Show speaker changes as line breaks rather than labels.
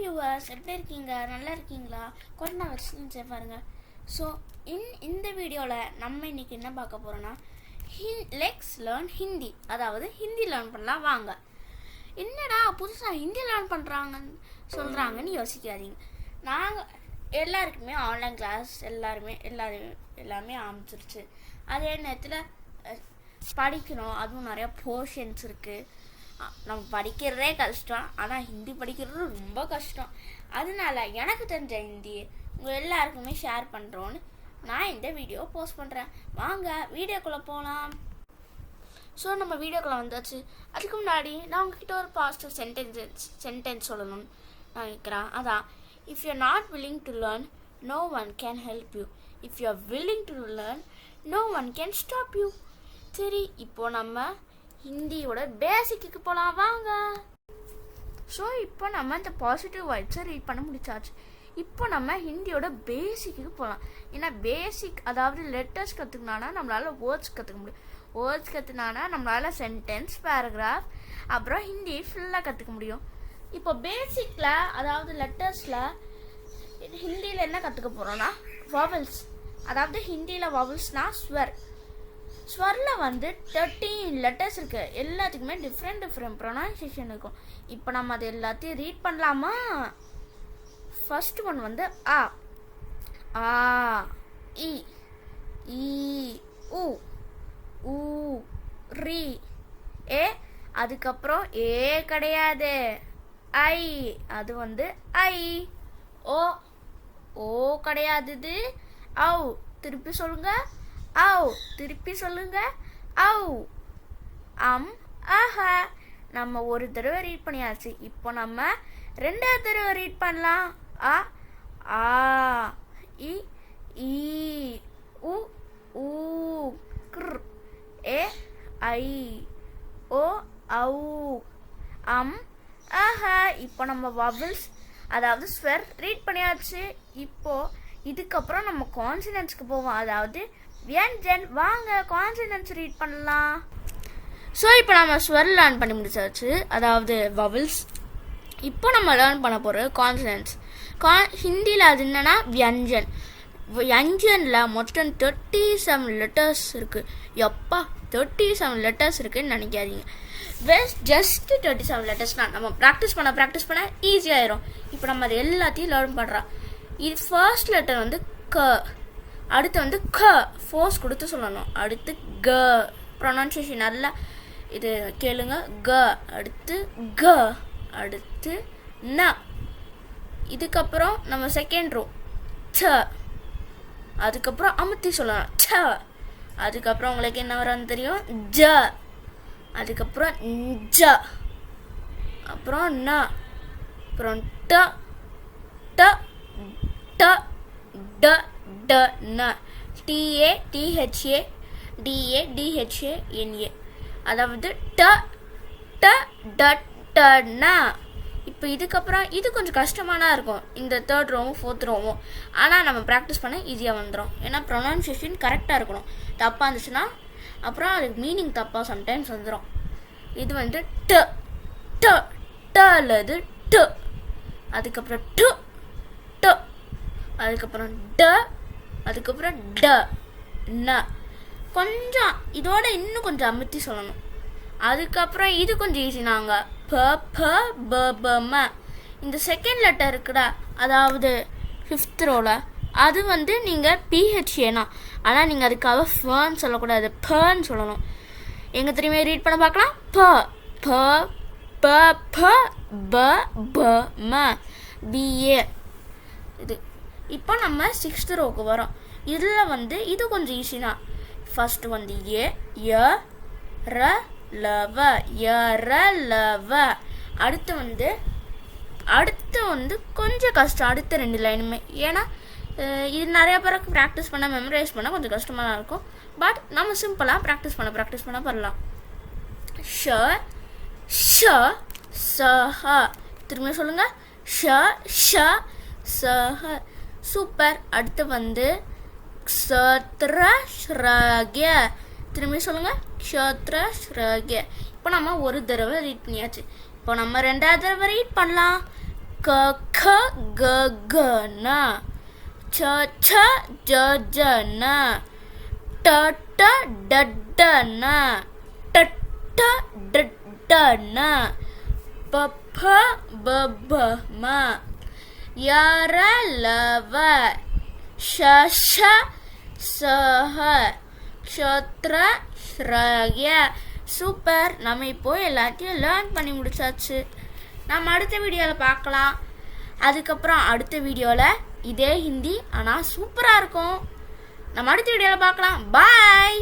Viewers, எப்படி இருக்கீங்க? நல்லா இருக்கீங்களா? கொரோனா வச்சு பாருங்க. ஸோ இந்த வீடியோவில் நம்ம இன்னைக்கு என்ன பார்க்க போகிறோன்னா லெட்ஸ் லேர்ன் ஹிந்தி, அதாவது ஹிந்தி லேர்ன் பண்ணலாம் வாங்க. என்னடா புதுசாக ஹிந்தி லேர்ன் பண்ணுறாங்கன்னு சொல்கிறாங்கன்னு யோசிக்காதீங்க. நாங்கள் எல்லாருக்குமே ஆன்லைன் கிளாஸ் எல்லாமே ஆரம்பிச்சிருச்சு. அதே நேரத்தில் படிக்கணும், அதுவும் நிறையா போர்ஷன்ஸ் இருக்குது. நம்ம படிக்கிறதே கஷ்டம், ஆனால் ஹிந்தி படிக்கிறது ரொம்ப கஷ்டம். அதனால எனக்கு தெரிஞ்ச ஹிந்தி உங்கள் எல்லாருக்குமே ஷேர் பண்ணுறோன்னு நான் இந்த வீடியோ போஸ்ட் பண்ணுறேன். வாங்க வீடியோக்குள்ளே போகலாம். ஸோ நம்ம வீடியோக்குள்ளே வந்தாச்சு. அதுக்கு முன்னாடி நான் உங்ககிட்ட ஒரு பாசிட்டிவ் சென்டென்ஸ் சொல்லணும்னு நான் நினைக்கிறேன். அதான், if you are not willing to learn, no one can help you. if you are willing to learn, no one can stop you. சரி, இப்போ நம்ம ஹிந்தியோட பேசிக்கு போகலாம் வாங்க. ஸோ இப்போ நம்ம இந்த பாசிட்டிவ் வைப்ஸை ரீட் பண்ண முடிச்சாச்சு. இப்போ நம்ம ஹிந்தியோட பேசிக்கு போகலாம். ஏன்னா பேசிக், அதாவது லெட்டர்ஸ் கற்றுக்கினானா நம்மளால வேர்ட்ஸ் கற்றுக்க முடியும். வேர்ட்ஸ் கற்றுனானா நம்மளால சென்டென்ஸ், பேராகிராஃப், அப்புறம் ஹிந்தி ஃபுல்லாக கற்றுக்க முடியும். இப்போ பேசிக்கில், அதாவது லெட்டர்ஸில் ஹிந்தியில் என்ன கற்றுக்க போகிறோன்னா வவல்ஸ். அதாவது ஹிந்தியில் வவல்ஸ்னால் ஸ்வரில் வந்து 13 லெட்டர்ஸ் இருக்குது. எல்லாத்துக்குமே டிஃப்ரெண்ட் ப்ரொனன்சியேஷன் இருக்கும். இப்போ நம்ம அது எல்லாத்தையும் ரீட் பண்ணலாமா? ஃபர்ஸ்ட் ஒன் வந்து ஆ, ஆ, இ, ஈ, உ, ஊ, ரி, ஏ. அதுக்கப்புறம் ஏ கிடையாது, ஐ. அது வந்து ஐ. ஓ, ஓ கிடையாது, இது ஔ. திருப்பி சொல்லுங்க, ஔ. திருப்பி சொல்லுங்க, ஔ. ஆஹா. நம்ம ஒரு தடவை ரீட் பண்ணியாச்சு. இப்போ நம்ம ரெண்டாவது தடவை ரீட் பண்ணலாம். ஆ, ஆ, இ, ஈ, உ, ஊ, க்ர், ஏ, ஐ, ஓ, ஔ, ஆஹா. இப்போ நம்ம வவல்ஸ், அதாவது ஸ்வர் ரீட் பண்ணியாச்சு. இப்போ இதுக்கப்புறம் நம்ம கான்சனன்ட்ஸ்க்கு போவோம், அதாவது வியஞ்சன். வாங்க கான்சனன்ட்ஸ் ரீட் பண்ணலாம். ஸோ இப்போ நம்ம ஸ்வர் லேர்ன் பண்ணி முடிச்சாச்சு, அதாவது வவல்ஸ். இப்போ நம்ம லேர்ன் பண்ண போகிற கான்சனன்ட்ஸ். ஹிந்தியில் அது என்னன்னா வியஞ்சன். வியஞ்சனில் மொத்தம் 37 லெட்டர்ஸ் இருக்குது. எப்பா 37 லெட்டர்ஸ் இருக்குதுன்னு நினைக்காதீங்க. ஜஸ்ட் 37 லெட்டர்ஸ்னால் நம்ம ப்ராக்டிஸ் பண்ண ஈஸியாகிடும். இப்போ நம்ம அது எல்லாத்தையும் லேர்ன் பண்ணுறோம். இது ஃபர்ஸ்ட் லெட்டர் வந்து க, அடுத்து வந்து க, ஃபோர்ஸ் கொடுத்து சொல்லணும். அடுத்து க, ப்ரொனன்சியேஷன் நல்லா இது கேளுங்க. க, அடுத்து க, அடுத்து ந. இதுக்கப்புறம் நம்ம செகண்ட் ரோ ச, அதுக்கப்புறம் அமுத்தி சொல்லலாம் ச. அதுக்கப்புறம் உங்களுக்கு என்ன வரான்னு தெரியும், ஜ. அதுக்கப்புறம் ஜ, அப்புறம் ந, அப்புறம் ட, ட, ட, ட, ட, ந, D A, D H A, D A, D H A, N A. அதாவது ட, ட, ட, ட, ந. இப்போ இதுக்கப்புறம் இது கொஞ்சம் கஷ்டமானா இருக்கும், இந்த தேர்ட் ரோவும் ஃபோர்த் ரோவும். ஆனால் நம்ம ப்ராக்டிஸ் பண்ண ஈஸியாக வந்துடும். ஏன்னா ப்ரொனன்சியேஷன் கரெக்டாக இருக்கணும். தப்பாக இருந்துச்சுன்னா அப்புறம் அதுக்கு மீனிங் தப்பாக சம்டைம்ஸ் வந்துடும். இது வந்து ட, ட, ட அல்லது ட. அதுக்கப்புறம் டு, ட. அதுக்கப்புறம் ட, அதுக்கப்புறம் ட, ந. கொஞ்சம் இதோட இன்னும் கொஞ்சம் அமுத்தி சொல்லணும். அதுக்கப்புறம் இது கொஞ்சம் ஈஸி. நாங்கள் ப, ப, ப, ப, ம. இந்த செகண்ட் லெட்டர் இருக்குடா, அதாவது 5th ரோவில், அது வந்து நீங்கள் பிஹெச்ஏனா, ஆனால் நீங்கள் அதுக்காக ஃபன்னு சொல்லக்கூடாது, பன்னு சொல்லணும். எங்கே திரும்பி ரீட் பண்ண பார்க்கலாம். ப, ப, ப, ப, ப, ப, ம, பிஏ. இது இப்போ நம்ம 6th ரோவுக்கு வரோம். இதில் வந்து இது கொஞ்சம் ஈஸி தான். ஃபர்ஸ்ட் வந்து ஏ, ய, ர, லவ, ய, ர, லவ. அடுத்து வந்து கொஞ்சம் கஷ்டம், அடுத்த 2 லைனுமே. ஏன்னா இது நிறைய பேருக்கு ப்ராக்டிஸ் பண்ண, மெமரைஸ் பண்ண கொஞ்சம் கஷ்டமாக தான் இருக்கும். பட் நம்ம சிம்பிளாக ப்ராக்டிஸ் பண்ண பண்ணலாம். ஷ, ஷ, சஹ. திரும்ப சொல்லுங்க. ஷ, ஷ, சஹ. சூப்பர். அடுத்து வந்து க்ஷத்ர, ஸ்ரக்ய. திரும்பி சொல்லுங்க. க்ஷத்ர, ஸ்ரக்ய. இப்போ நம்ம ஒரு தடவை ரீட் பண்ணியாச்சு. இப்போ நம்ம ரெண்டாவது தடவை ரீட் பண்ணலாம். க க க க ந ச ச ஜ ஜ ந ட ட ட ட ந ட ட ட ட ந ப ப ப ப ம ய ர ல வ ஷ ஷ ச ஹ க்ஷத்ர ஸ்ரய. சூப்பர், நம்ம இப்போ எல்லாத்தையும் லேர்ன் பண்ணி முடிச்சாச்சு. நம்ம அடுத்த வீடியோவில் பார்க்கலாம். அதுக்கப்புறம் அடுத்த வீடியோவில் இதே ஹிந்தி ஆனால் சூப்பராக இருக்கும். நம்ம அடுத்த வீடியோவில் பார்க்கலாம். பாய்.